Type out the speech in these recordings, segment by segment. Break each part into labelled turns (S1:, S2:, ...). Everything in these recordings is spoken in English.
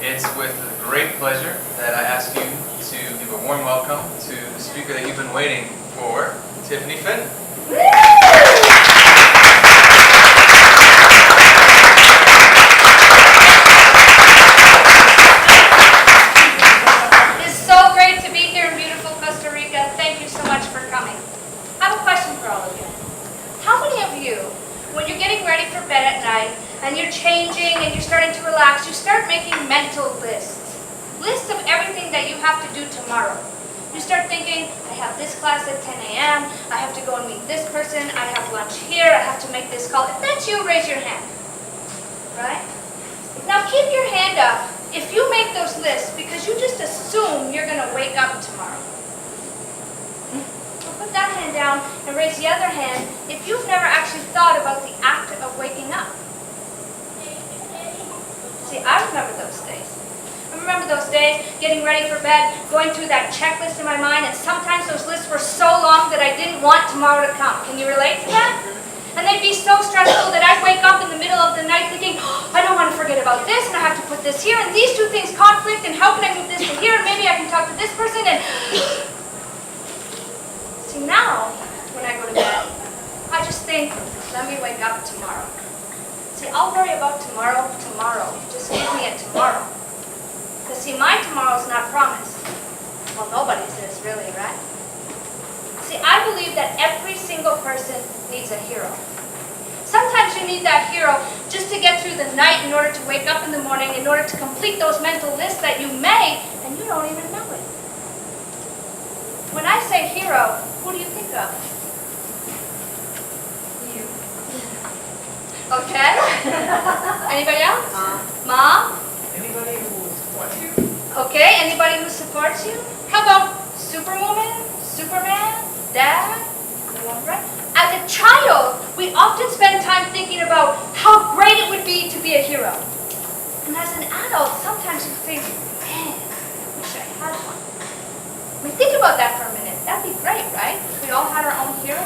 S1: It's with great pleasure that I ask you to give a warm welcome to the speaker that you've been waiting for, Tiffany Fenton.
S2: It's so great to be here in beautiful Costa Rica. Thank you so much for coming. I have a question for all of you. How many of you, when you're getting ready for bed at night, and you're changing and you're starting to relax, you start making mental lists. Lists of everything that you have to do tomorrow. You start thinking, I have this class at 10 a.m., I have to go and meet this person, I have lunch here, I have to make this call. If that's you, raise your hand. Right? Now keep your hand up if you make those lists because you just assume you're going to wake up tomorrow. Put that hand down and raise the other hand if you've never actually thought about the act of waking up. See, I remember those days. I remember those days getting ready for bed, going through that checklist in my mind, and sometimes those lists were so long that I didn't want tomorrow to come. Can you relate to that? And they'd be so stressful that I'd wake up in the middle of the night thinking, oh, I don't want to forget about this, and I have to put this here, and these two things conflict, and how can I move this to here, and maybe I can talk to this person, and... See, now, when I go to bed, I just think, let me wake up tomorrow. See, I'll worry about tomorrow. Just give me a tomorrow. Because see, my tomorrow's not promised. Well, nobody's is really, right? See, I believe that every single person needs a hero. Sometimes you need that hero just to get through the night in order to wake up in the morning, in order to complete those mental lists that you made, and you don't even know it. When I say hero, who do you think of? You. Okay. Anybody else? Mom?
S1: Anybody who supports you?
S2: Okay, anybody who supports you? How about Superwoman? Superman? Dad? Right? As a child, we often spend time thinking about how great it would be to be a hero. And as an adult, sometimes you think, man, I wish I had one. I mean, think about that for a minute. That'd be great, right? If we all had our own hero.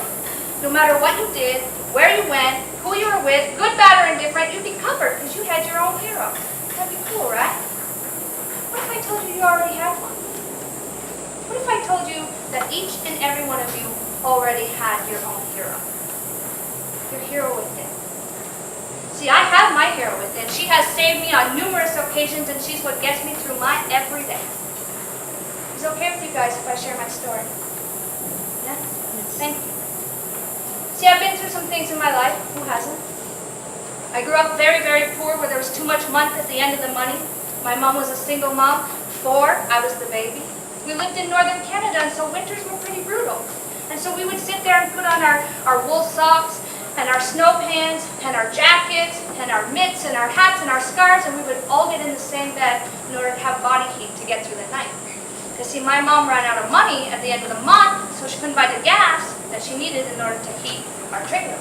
S2: No matter what you did, where you went, who you were with, good, bad, or indifferent, you'd be covered because you had your own hero. That'd be cool, right? What if I told you you already had one? What if I told you that each and every one of you already had your own hero? Your hero within. See, I have my hero within. She has saved me on numerous occasions, and she's what gets me through my every day. Is it okay with you guys if I share my story? Yeah? Thank you. See, I've been through some things in my life. Who hasn't? I grew up very, very poor where there was too much month at the end of the money. My mom was a single mom. 4, I was the baby. We lived in northern Canada, and so winters were pretty brutal. And so we would sit there and put on our wool socks and our snow pants and our jackets and our mitts and our hats and our scarves, and we would all get in the same bed in order to have body heat to get through the night. Because see, my mom ran out of money at the end of the month, so she couldn't buy the gas that she needed in order to heat our trailer.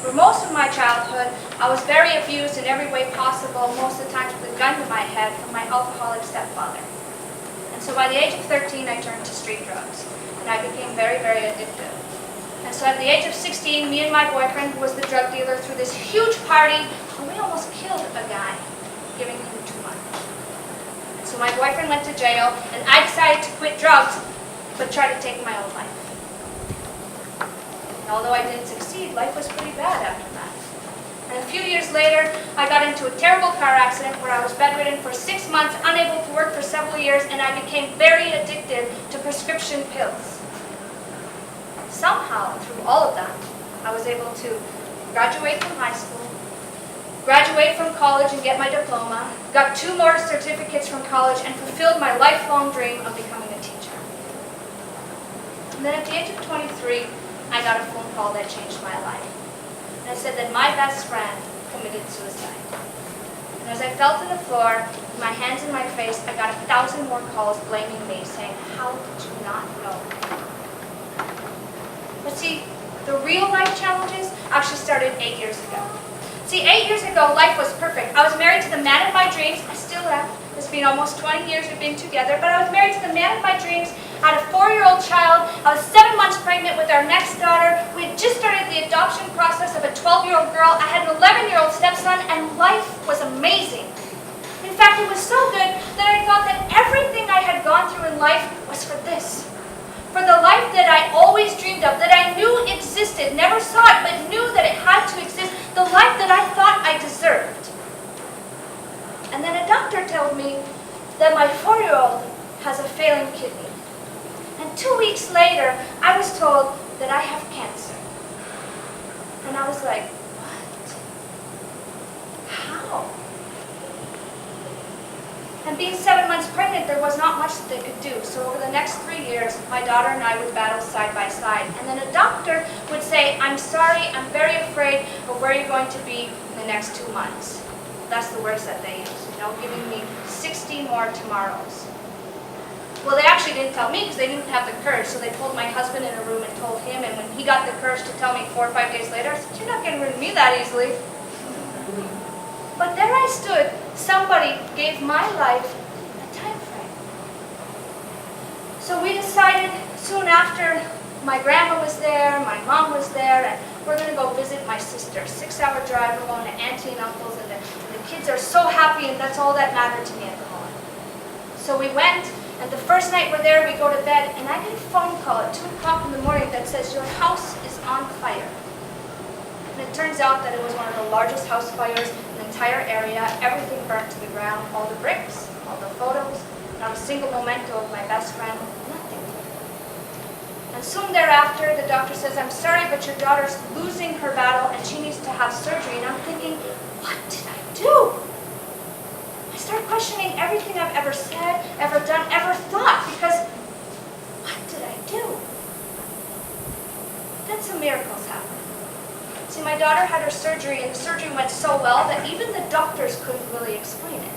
S2: For most of my childhood, I was very abused in every way possible, most of the times with a gun to my head from my alcoholic stepfather. And so by the age of 13, I turned to street drugs, and I became very, very addicted. And so at the age of 16, me and my boyfriend, who was the drug dealer, threw this huge party, and we almost killed a guy, giving him too much. So my boyfriend went to jail, and I decided to quit drugs, but try to take my own life. And although I didn't succeed, life was pretty bad after that. And a few years later, I got into a terrible car accident where I was bedridden for 6 months, unable to work for several years, and I became very addicted to prescription pills. Somehow, through all of that, I was able to graduate from high school, graduate from college and get my diploma, got 2 more certificates from college, and fulfilled my lifelong dream of becoming a teacher. And then at the age of 23, I got a phone call that changed my life. And it said that my best friend committed suicide. And as I fell to the floor, with my hands in my face, I got 1,000 more calls blaming me, saying, how did you not know? But see, the real life challenges actually started 8 years ago. See, 8 years ago, life was perfect. I was married to the man of my dreams. I still am. It's been almost 20 years we've been together, but I was married to the man of my dreams. I had a 4-year-old child. I was 7 months pregnant with our next daughter. We had just started the adoption process of a 12-year-old girl. I had an 11-year-old stepson, and life was amazing. fact, it was so good that I thought that everything I had gone through in life was for this. For the life that I always dreamed of, that I knew existed, never saw it, but knew that it had to exist, the life that I thought I deserved. And then a doctor told me that my 4-year-old has a failing kidney. And 2 weeks later, I was told that I have cancer. And I was like, what? How? And being 7 months pregnant, there was not much that they could do. So over the next 3 years, my daughter and I would battle side by side. And then a doctor would say, I'm sorry, I'm very afraid of where you're going to be in the next 2 months. That's the words that they used, giving me 60 more tomorrows. Well, they actually didn't tell me because they didn't have the courage. So they pulled my husband in a room and told him. And when he got the courage to tell me 4 or 5 days later, I said, you're not getting rid of me that easily. But there I stood. Somebody gave my life a time frame. So we decided soon after, my grandma was there, my mom was there, and we're going to go visit my sister. 6-hour drive, we're going to auntie and uncle's, and the kids are so happy, and that's all that mattered to me at the moment. So we went, and the first night we're there, we go to bed, and I get a phone call at 2 o'clock in the morning that says, your house is on fire. And it turns out that it was one of the largest house fires in the entire area. Everything burnt to the ground, all the bricks, all the photos, not a single memento of my best friend, nothing. And soon thereafter, the doctor says, I'm sorry, but your daughter's losing her battle and she needs to have surgery. And I'm thinking, what did I do? I start questioning everything I've ever said, ever done, ever thought, because what did I do? Then some miracles happened. See, my daughter had her surgery, and the surgery went so well that even the doctors couldn't really explain it.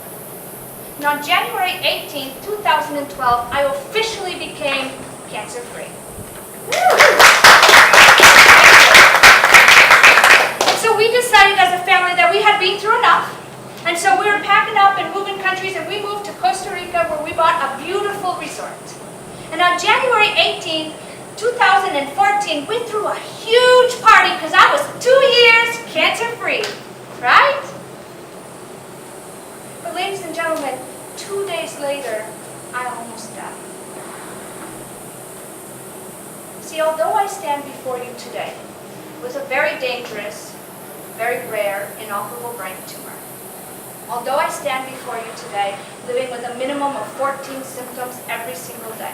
S2: And on January 18, 2012, I officially became cancer-free. So we decided as a family that we had been through enough, and so we were packing up and moving countries, and we moved to Costa Rica, where we bought a beautiful resort. And on January 18th, 2014, we threw a huge party because I was 2 years cancer-free, right? But ladies and gentlemen, 2 days later, I almost died. See, although I stand before you today with a very dangerous, very rare, inoperable brain tumor, although I stand before you today living with a minimum of 14 symptoms every single day,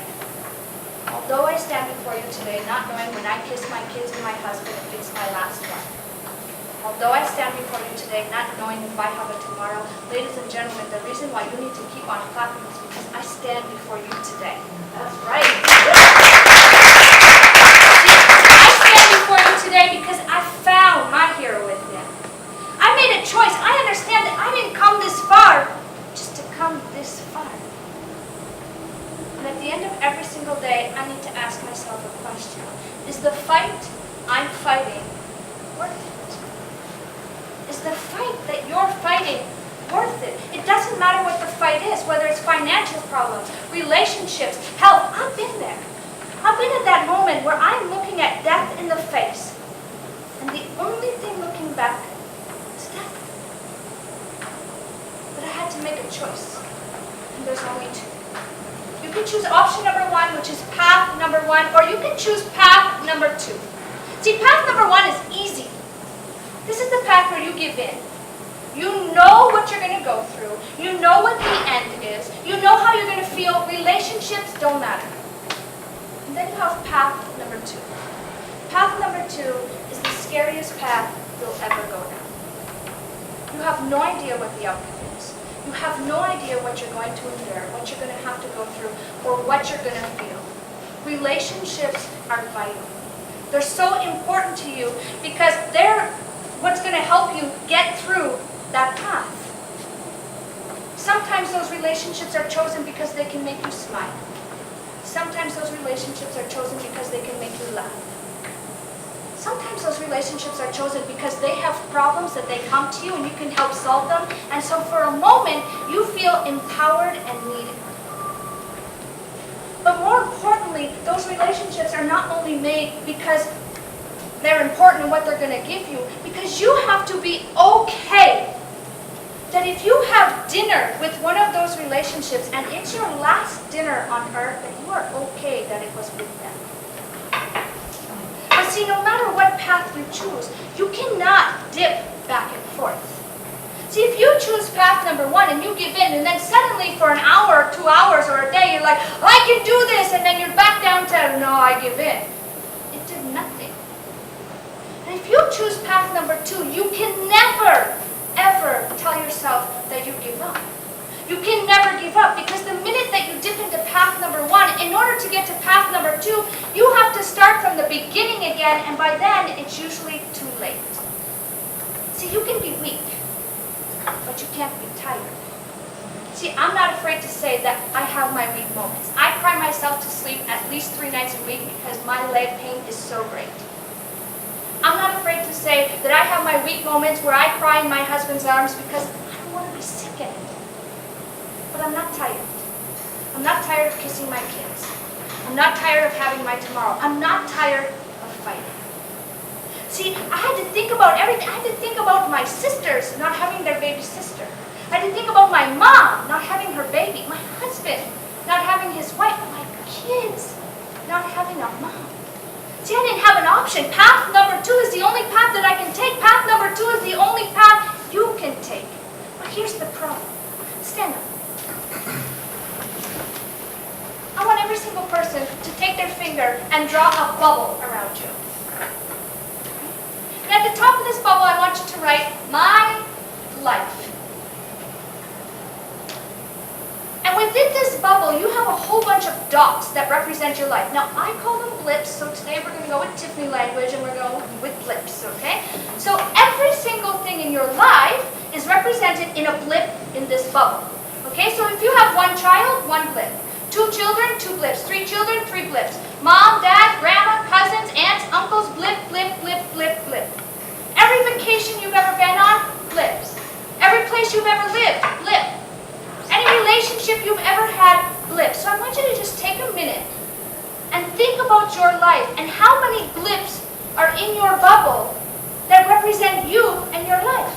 S2: although I stand before you today not knowing when I kiss my kids and my husband if it's my last one, although I stand before you today not knowing if I have a tomorrow, ladies and gentlemen, the reason why you need to keep on clapping is because I stand before you today. That's right. I stand before you today because I found my hero within. I made a choice. I understand that I didn't come this far just to come this far. And at the end of every single day, I need to ask myself a question. Is the fight I'm fighting worth it? Is the fight that you're fighting worth it? It doesn't matter what the fight is, whether it's financial problems, relationships, health. I've been there. I've been at that moment where I'm looking at death in the face. And the only thing looking back is death. But I had to make a choice. And there's only two. You can choose option number 1, which is path number 1, or you can choose path number 2. See, path number 1 is easy. This is the path where you give in. You know what you're going to go through. You know what the end is. You know how you're going to feel. Relationships don't matter. And then you have path number 2. Path number 2 is the scariest path you'll ever go down. You have no idea what the outcome is. You have no idea what you're going to endure, what you're going to have to go through, or what you're going to feel. Relationships are vital. They're so important to you because they're what's going to help you get through that path. Sometimes those relationships are chosen because they can make you smile. Sometimes those relationships are chosen because they can make you laugh. Sometimes those relationships are chosen because they have problems that they come to you and you can help solve them. And so for a moment, you feel empowered and needed. But more importantly, those relationships are not only made because they're important in what they're going to give you, because you have to be okay that if you have dinner with one of those relationships and it's your last dinner on earth, that you are okay that it was with them. But see, no matter what path you choose, you cannot dip back and forth. See, if you choose path number one and you give in, and then suddenly for an hour, 2 hours, or a day, you're like, I can do this, and then you're back down to, no, I give in. It did nothing. And if you choose path number two, you can never, ever tell yourself that you give up. You can never give up, because the minute that you dip into path number one, in order to get to path number two, you have to start from the beginning again, and by then, it's usually too late. See, you can be weak, but you can't be tired. See, I'm not afraid to say that I have my weak moments. I cry myself to sleep at least 3 nights a week because my leg pain is so great. I'm not afraid to say that I have my weak moments where I cry in my husband's arms because I don't want to be sick in it. But I'm not tired. I'm not tired of kissing my kids. I'm not tired of having my tomorrow. I'm not tired of fighting. See, I had to think about everything. I had to think about my sisters not having their baby sister. I had to think about my mom not having her baby, my husband not having his wife, my kids not having a mom. See, I didn't have an option. Path number two is the only path that I can take. Path number two is the only path you can take. But here's the problem. Stand up. I want every single person to take their finger and draw a bubble around you. And at the top of this bubble, I want you to write, my life. And within this bubble, you have a whole bunch of dots that represent your life. Now, I call them blips, so today we're going to go with Tiffany language, and we're going with blips, okay? So every single thing in your life is represented in a blip in this bubble. Okay, so if you have 1 child, 1 blip. 2 children, 2 blips. 3 children, 3 blips. Mom, dad, grandma, cousins, aunts, uncles, blip, blip, blip, blip, blip. Every vacation you've ever been on, blips. Every place you've ever lived, blip. Any relationship you've ever had, blips. So I want you to just take a minute and think about your life and how many blips are in your bubble that represent you and your life.